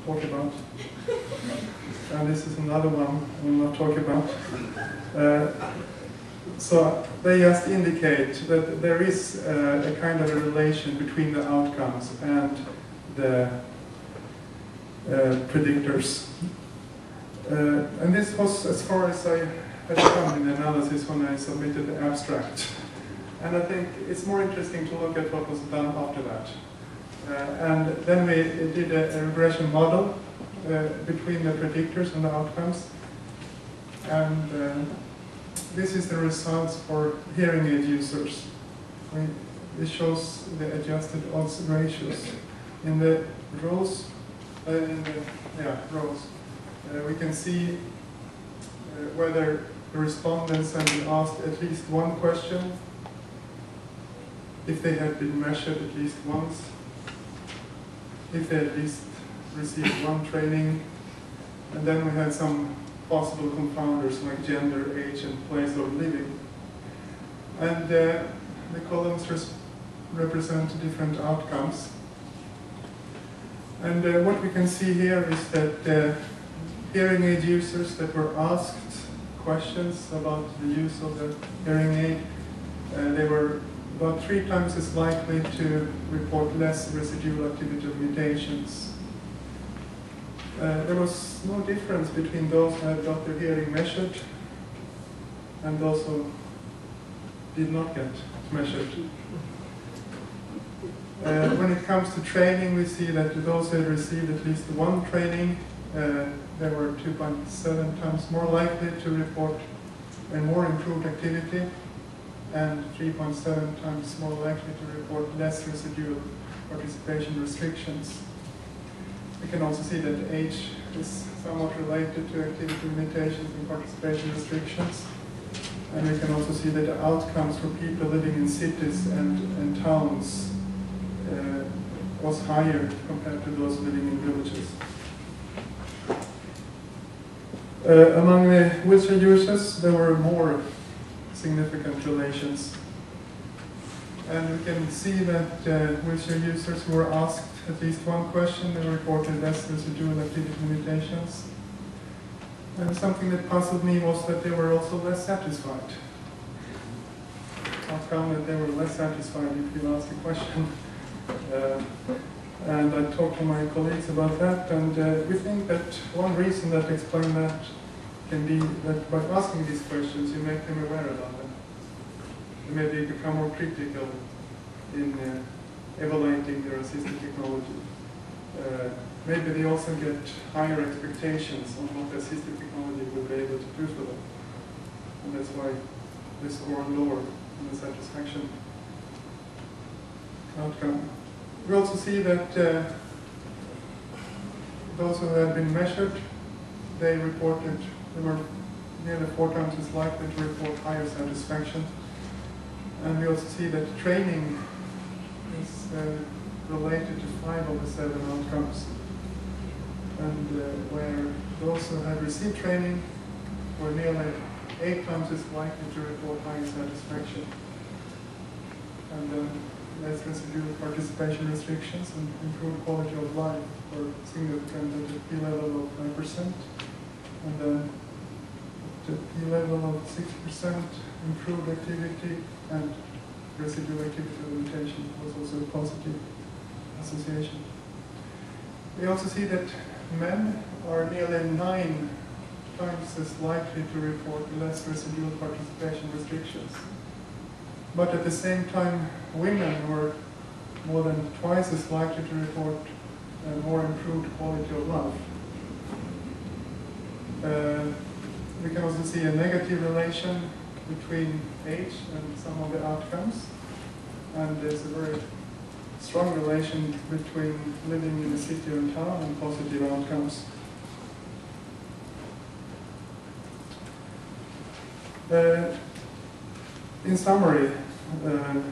talk about. And this is another one I will not talk about. So they just indicate that there is a kind of a relation between the outcomes and the predictors. And this was as far as I had come in the analysis when I submitted the abstract. And I think it's more interesting to look at what was done after that. And then we did a regression model between the predictors and the outcomes. And this is the results for hearing aid users. It shows the adjusted odds ratios. In the rows, we can see whether the respondents have been asked at least one question, if they had been measured at least once, if they at least received one training, and then we had some possible confounders like gender, age, and place of living. And the columns represent different outcomes. And what we can see here is that hearing aid users that were asked questions about the use of the hearing aid, they were about 3 times as likely to report less residual activity limitations. There was no difference between those who had got their hearing measured and those who did not get measured. When it comes to training, we see that those who had received at least one training, they were 2.7 times more likely to report a more improved activity, and 3.7 times more likely to report less residual participation restrictions. We can also see that age is somewhat related to activity limitations and participation restrictions. And we can also see that the outcomes for people living in cities and towns was higher compared to those living in villages. Among the wheelchair users, there were more significant relations. And we can see that wheelchair users who were asked at least one question, they reported less residual activity limitations. And something that puzzled me was that they were also less satisfied. I found that they were less satisfied if you asked a question. And I talked to my colleagues about that, and we think that one reason that explains that can be that by asking these questions, you make them aware about them. You maybe become more critical in evaluating their assistive technology. Maybe they also get higher expectations on what the assistive technology will be able to do for them. And that's why they score lower in the satisfaction outcome. We also see that those who had been measured, they were nearly 4 times as likely to report higher satisfaction. And we also see that training is related to 5 of the 7 outcomes. And where those who had received training were nearly 8 times as likely to report higher satisfaction. And then less residual participation restrictions and improved quality of life were significant at the P-level of 5%. And then at the P-level of 6%, improved activity and residual activity limitation was also a positive association. We also see that men are nearly 9 times as likely to report less residual participation restrictions. But at the same time, women were more than twice as likely to report more improved quality of life. We can also see a negative relation between age and some of the outcomes. And there's a very strong relation between living in a city or town and positive outcomes. In summary,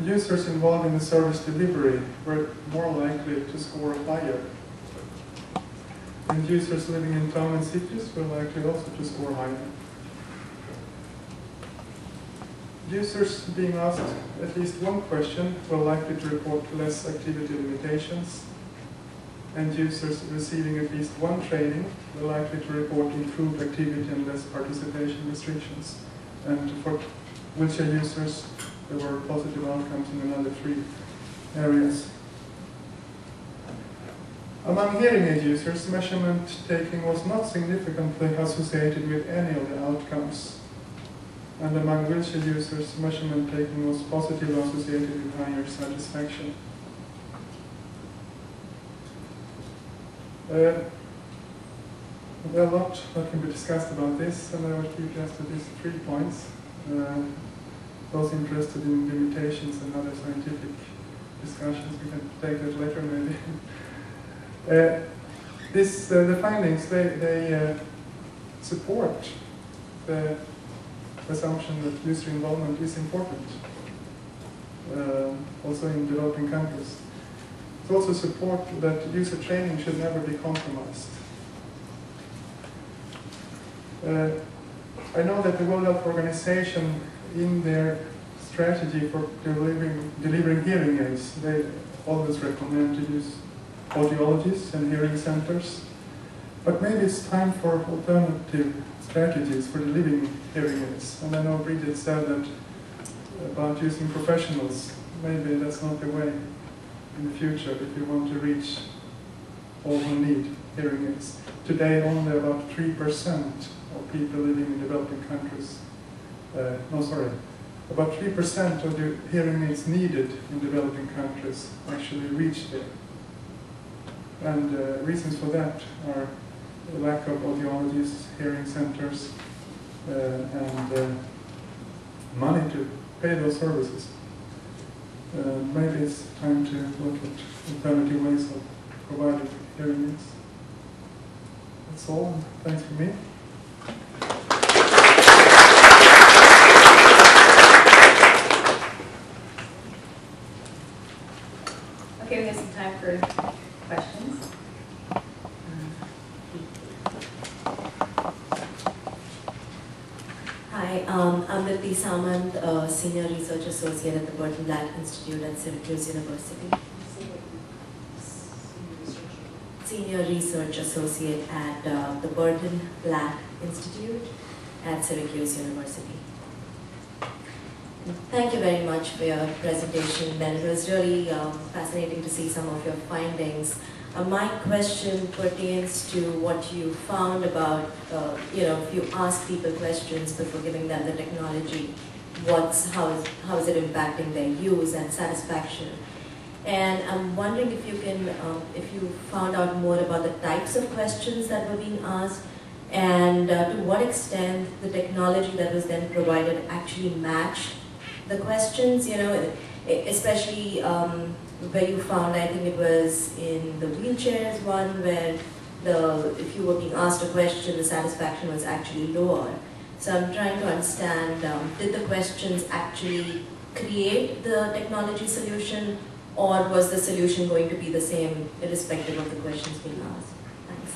users involved in the service delivery were more likely to score higher. And users living in town and cities were likely also to score higher. Users being asked at least one question were likely to report less activity limitations. and users receiving at least one training were likely to report improved activity and less participation restrictions. And for wheelchair users, there were positive outcomes in another 3 areas. Among hearing aid users, measurement taking was not significantly associated with any of the outcomes. And among wheelchair users, measurement taking was positively associated with higher satisfaction. There are a lot that can be discussed about this, and I will keep just to these 3 points. Those interested in limitations and other scientific discussions, we can take that later maybe. The findings, they support the assumption that user involvement is important, also in developing countries. It also support that user training should never be compromised. I know that the World Health Organization, in their strategy for delivering hearing aids, they always recommend to use audiologists and hearing centers. But maybe it's time for alternative strategies for delivering hearing aids. And I know Bridget said that about using professionals. Maybe that's not the way in the future if you want to reach all who need hearing aids. Today, only about 3% of people living in developing countries, about 3% of the hearing aids needed in developing countries actually reach there. And reasons for that are the lack of audiologists, hearing centers, and money to pay those services. Maybe it's time to look at alternative ways of providing hearing aids. That's all. Thanks for me. Okay, we have some time for questions. Hi, I'm Nidhi Samant, Senior Research Associate at the Burton Black Institute at Syracuse University. Senior Research Associate at the Burton Black Institute at Syracuse University. Thank you very much for your presentation, and it was really fascinating to see some of your findings. My question pertains to what you found about, if you ask people questions before giving them the technology, how is it impacting their use and satisfaction? And I'm wondering if you can, if you found out more about the types of questions that were being asked, and to what extent the technology that was then provided actually matched the questions, especially where you found, I think it was in the wheelchairs one, where if you were being asked a question, the satisfaction was actually lower. So I'm trying to understand, did the questions actually create the technology solution, or was the solution going to be the same irrespective of the questions being asked? Thanks.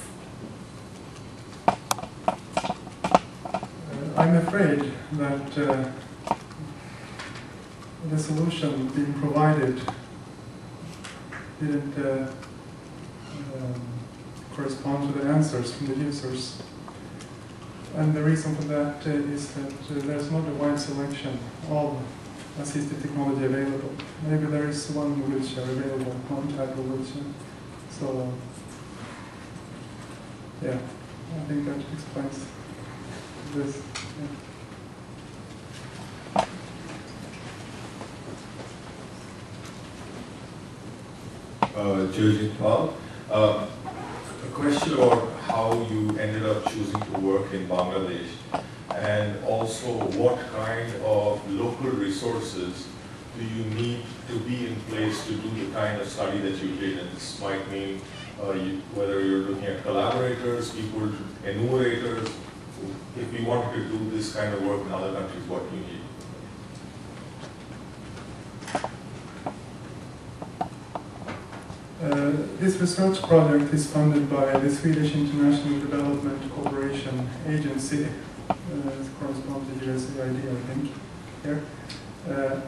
I'm afraid that the solution being provided didn't correspond to the answers from the users. And the reason for that is that there's not a wide selection of assistive technology available. Maybe there is one wheelchair available, one type of wheelchair. So, yeah, I think that explains this. Yeah. Jyoti Pal. A question about how you ended up choosing to work in Bangladesh, and also what kind of local resources do you need to be in place to do the kind of study that you did? And this might mean whether you're looking at collaborators, people, enumerators. If we wanted to do this kind of work in other countries, what do you need? This research project is funded by the Swedish International Development Cooperation Agency. It corresponds to USAID, I think, here.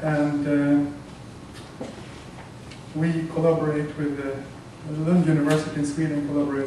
And we collaborate with the Lund University in Sweden collaborates